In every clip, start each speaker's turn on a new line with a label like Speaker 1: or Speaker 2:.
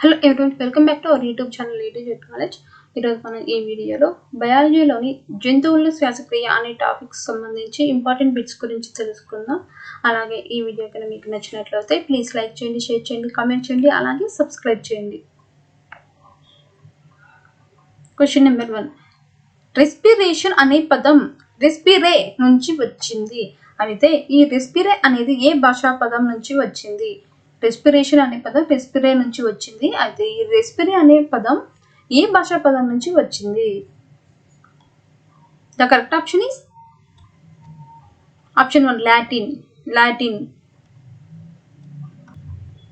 Speaker 1: Hello everyone, welcome back to our YouTube channel ATZ college. ఈరోజు మనం ఈ వీడియోలో బయాలజీలోని జంతువుల శ్వాసక్రియ అనే టాపిక్స్ సంబంధించి ఇంపార్టెంట్ బిట్స్ గురించి తెలుసుకుందాం. అలాగే ఈ వీడియో కనుక మీకు నచ్చినట్లయితే ప్లీజ్ లైక్ చేయండి, షేర్ చేయండి, కామెంట్ చేయండి, అలాగే సబ్స్క్రైబ్ చేయండి. Question number 1. రెస్పిరేషన్ అనే పదం రెస్పిరే నుంచి వచ్చింది. అయితే ఈ రెస్పిరే అనేది ఏ భాషా పదం నుంచి వచ్చింది? రెస్పిరేషన్ అనే పదం రెస్పిరే నుంచి వచ్చింది. అయితే ఈ రెస్పిరే అనే పదం ఏ భాషా పదం నుంచి వచ్చింది? The correct option is option 1 Latin.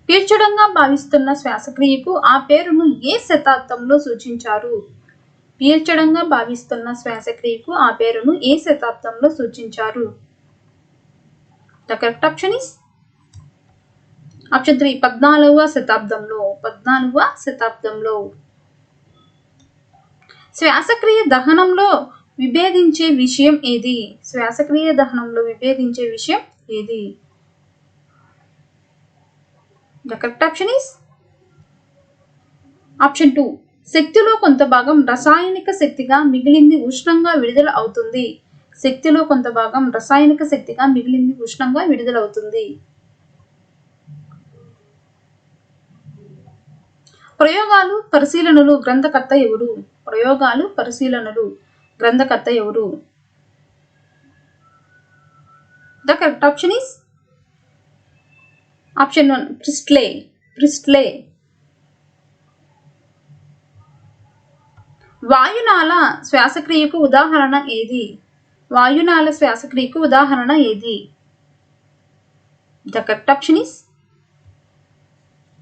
Speaker 1: పీల్చడంగా భావిస్తున్న శ్వాసక్రియకు ఆ పేరును ఏ శతాబ్దంలో సూచించారు? పీల్చడంగా భావిస్తున్న శ్వాసక్రియకు ఆ పేరును ఏ శతాబ్దంలో సూచించారు? The correct option is option 3 14వ శతాబ్దంలో. శ్వాసక్రియ దహనంలో విభేదించే విషయం ఏది? The correct option is option 2 శక్తిలో కొంత భాగం రసాయనిక శక్తిగా మిగిలింది ఉష్ణంగా విడుదల అవుతుంది. ప్రయోగాలు పరిశీలనలు గ్రంథకర్త ఎవరు? The correct option is option 1 ప్రిస్ట్లే. వాయునాళ శ్వాసక్రియకు ఉదాహరణ ఏది? The correct option is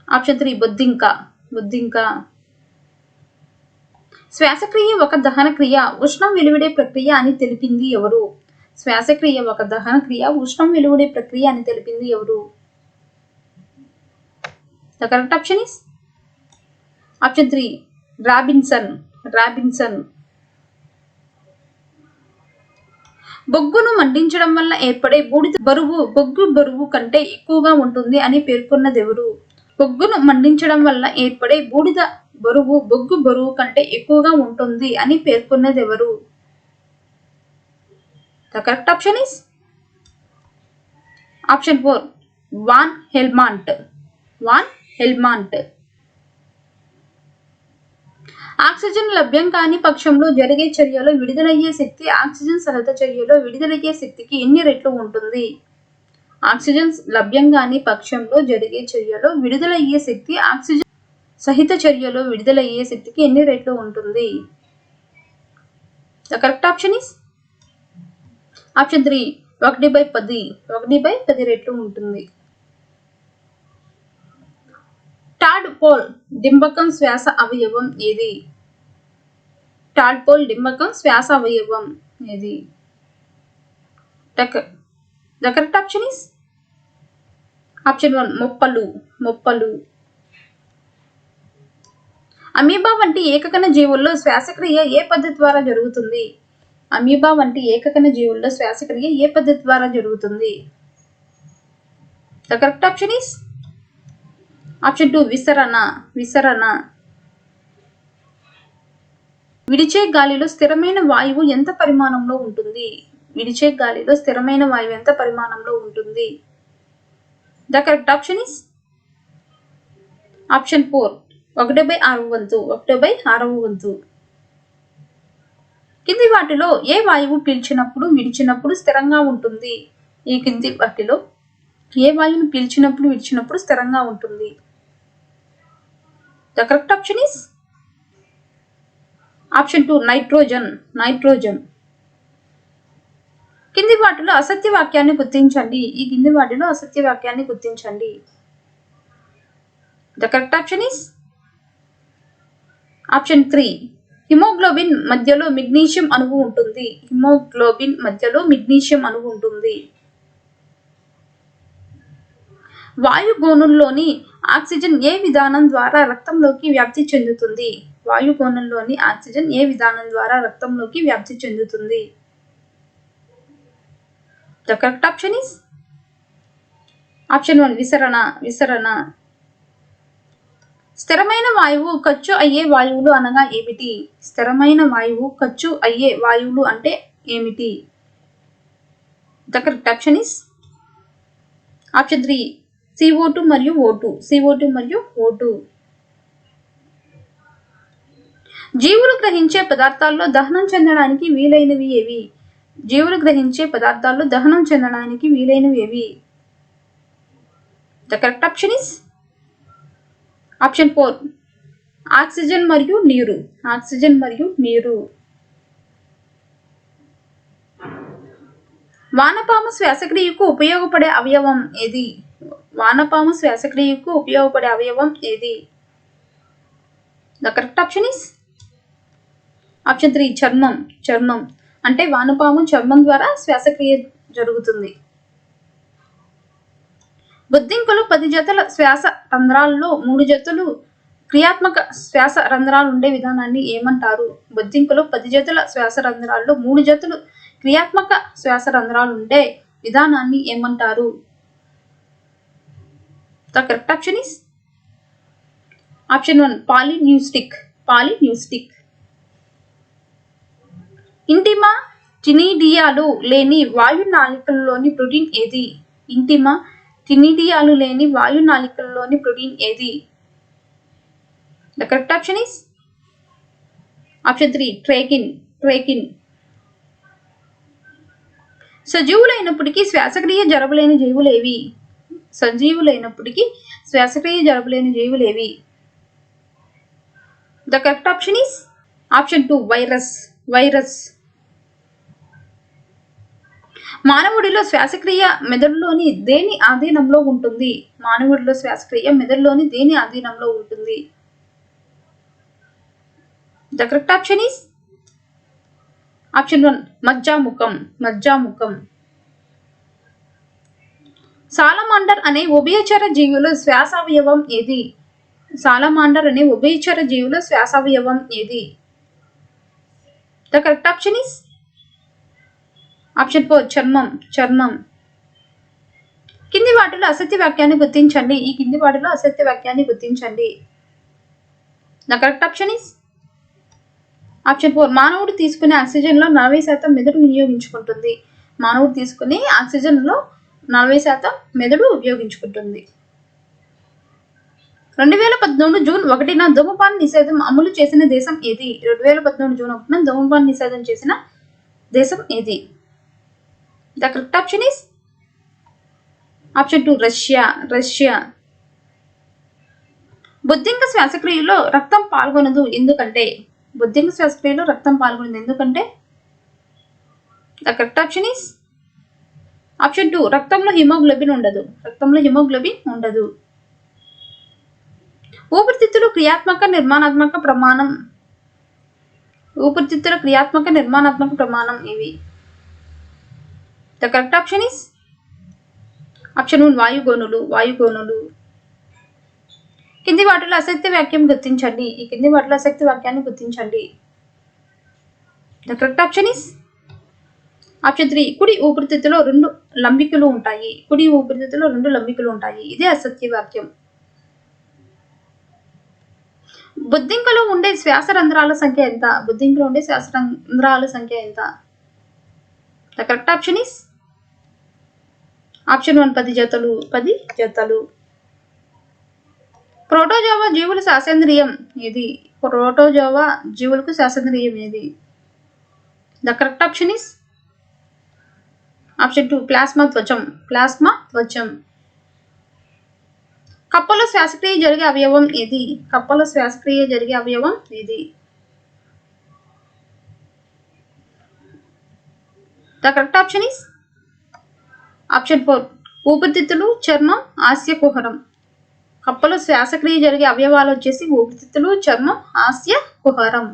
Speaker 1: option 3 బొద్దింక. శ్వాసక్రియ ఒక దహన క్రియ, ఉష్ణం వెలువడే ప్రక్రియ అని తెలిపింది ఎవరు? The correct option is option 3 Robinson. బొగ్గును మండించడం వల్ల ఏర్పడే బూడిద బొగ్గు బరువు కంటే ఎక్కువగా ఉంటుంది అని పేర్కొన్నది ఎవరు? బొగ్గును మండించడం వల్ల ఏర్పడే బూడిద బొగ్గు బరువు కంటే ఎక్కువగా ఉంటుంది అని పేర్కొన్నది ఎవరు? The correct option is option 4 van Helmont. Oxygen లభ్యం కాని పక్షంలో జరిగే చర్యలో విడుదలయ్యే శక్తి ఆక్సిజన్ సహిత చర్యలో విడుదలయ్యే శక్తికి ఎన్ని రెట్లు ఉంటుంది? ఆక్సిజన్ లభ్యం కాని పక్షంలో జరిగే చర్యలో విడుదలయ్యే శక్తి ఆక్సిజన్ సహిత చర్యలో విడుదలయ్యే శక్తికి ఎన్ని రెట్లు ఉంటుంది? The correct option is option 3 1/10 రెట్లు ఉంటుంది. టాడ్పోల్ డింబకం శ్వాస అవయవం ఏది? The correct option is option 1 మొప్పలు. అమీబా వంటి ఏకకణ జీవుల్లో శ్వాసక్రియ ఏ పద్ధతి ద్వారా జరుగుతుంది? The correct option is option 2 విసరణ. విడిచే గాలిలో స్థిరమైన వాయువు ఎంత పరిమాణంలో ఉంటుంది? The correct option is option 4 1/6 వంతు. కింది వాటిలో ఏ వాయువు పీల్చినప్పుడు విడిచినప్పుడు స్థిరంగా ఉంటుంది? ఏ వాయువును పీల్చినప్పుడు విడిచినప్పుడు స్థిరంగా ఉంటుంది? The correct option is option 2 nitrogen. కింది వాటిలో అసత్య వాక్యాన్ని గుర్తించండి. The correct option is option 3 haemoglobin మధ్యలో మెగ్నీషియం అణువు ఉంటుంది. వాయుగోనుల్లోని ఆక్సిజన్ ఏ విధానం ద్వారా రక్తంలోకి వ్యాప్తి చెందుతుంది? The correct option is option 1 విసరణ. స్థిరమైన వాయువు ఖర్చు అయ్యే వాయువులు అనగా ఏమిటి? స్థిరమైన వాయువు ఖర్చు అయ్యే వాయువులు అంటే ఏమిటి? The correct option is option 3 CO2 మరియు O2. CO2 మరియు O2. జీవులు గ్రహించే పదార్థాల్లో దహనం చెందడానికి వీలైనవి ఏవి? జీవులు గ్రహించే పదార్థాల్లో దహనం చెందడానికి వీలైనవి ఏవి? The correct option is option 4 oxygen మరియు నీరు. ఆక్సిజన్ మరియు నీరు. వానపాము శ్వాసక్రియకు ఉపయోగపడే అవయవం ఏది? వానపాము శ్వాసక్రియకు ఉపయోగపడే అవయవం ఏది? The correct option is option 3 చర్మం. చర్మం అంటే వానపాము చర్మం ద్వారా శ్వాసక్రియ జరుగుతుంది. బొద్దింకలు 10 జతల శ్వాస రంధ్రాల్లో 3 జతలు క్రియాత్మక శ్వాస రంధ్రాలు ఉండే విధానాన్ని ఏమంటారు? బొద్దింకలు 10 జతల శ్వాస రంధ్రాల్లో 3 జతలు క్రియాత్మక శ్వాస రంధ్రాలు ఉండే విధానాన్ని ఏమంటారు? The correct option is option 1 polypneustic. Polypneustic. Intima టినిడియాలు లేని వాయునాళికల్లోని ప్రోటీన్ ఏది? ఇంటిమా టినిడియాలు లేని వాయునాళికల్లోని ప్రోటీన్ ఏది? The correct option is option 3 trachein. Trachein. సజీవులైనప్పటికీ శ్వాసక్రియ జరపలేని జీవులేవి? సజీవులైనప్పటికీ శ్వాసక్రియ జరపలేని జీవులేవి? The correct option is option 2 virus. Virus. మానవుడిలో శ్వాసక్రియ మెదడులోని దేని ఆధీనంలో ఉంటుంది? మానవుడిలో శ్వాసక్రియ మెదడులోని దేని ఆధీనంలో ఉంటుంది? The correct option is option 1 మజ్జాముఖం. మజ్జాముఖం. Salamander అనే ఉభయచర జీవుల శ్వాసావయవం ఏది? సాలమాండర్ అనే ఉభయచర జీవుల శ్వాసావయవం ఏది? The correct option is option 4 చర్మం. చర్మం. కింది వాటిలో అసత్య వాక్యాన్ని గుర్తించండి. ఈ కింది వాటిలో అసత్య వాక్యాన్ని గుర్తించండి. The correct option is option 4 మానవుడు తీసుకునే ఆక్సిజన్లో 40% మెదడు వినియోగించుకుంటుంది. మానవుడు తీసుకునే ఆక్సిజన్లో 40% మెదడు ఉపయోగించుకుంటుంది. 2013 జూన్ 1న ధూమపాన నిషేధం అమలు చేసిన దేశం ఏది? 2013 జూన్ 1న ధూమపాన నిషేధం చేసిన దేశం ఏది? The correct option is option 2 Russia. Russia. బొద్దింక శ్వాసక్రియలో రక్తం పాల్గొనదు ఎందుకంటే? బొద్దింక శ్వాసక్రియలో రక్తం పాల్గొనదు ఎందుకంటే? The correct option is option 2 రక్తంలో హిమోగ్లోబిన్ ఉండదు. రక్తంలో హిమోగ్లోబిన్ ఉండదు. ఊపిరితిత్తులు క్రియాత్మక నిర్మాణాత్మక ప్రమాణం. ఊపిరితిత్తుల క్రియాత్మక నిర్మాణాత్మక ప్రమాణం ఇవి. The correct option is option 1 వాయుగోనులు. వాయుగోనులు. కింది వాటిలో అసత్య వాక్యం గుర్తించండి. ఈ కింది వాటిలో అసత్య వాక్యాన్ని గుర్తించండి. The correct option is option 3 కుడి ఊపిరితిత్తులో 2 లంబికలు ఉంటాయి. కుడి ఊపిరితిత్తులో 2 లంబికలు ఉంటాయి. ఇదే అసత్య వాక్యం. బొద్దింకలో ఉండే శ్వాస రంధ్రాల సంఖ్య ఎంత? బొద్దింకలో ఉండే శ్వాస రంధ్రాల సంఖ్య ఎంత? The correct option is option 1 10 జతలు. 10 జతలు. ప్రోటోజోవా జీవుల శ్వాసేంద్రియం ఏది? ప్రోటోజోవా జీవులకు శ్వాసేంద్రియం ఏది? The correct option is option 2 plasma త్వచం. ప్లాస్మా త్వచం. కప్పలో శ్వాసక్రియ జరిగే అవయవం ఏది? కప్పలో శ్వాసక్రియ జరిగే అవయవం ఏది? The correct option is option 4 ఊపిరితిత్తులు, చర్మం, ఆస్య కుహరం. కప్పలో శ్వాసక్రియ జరిగే అవయవాలు వచ్చేసి ఊపిరితిత్తులు, చర్మం, ఆస్య కుహరం.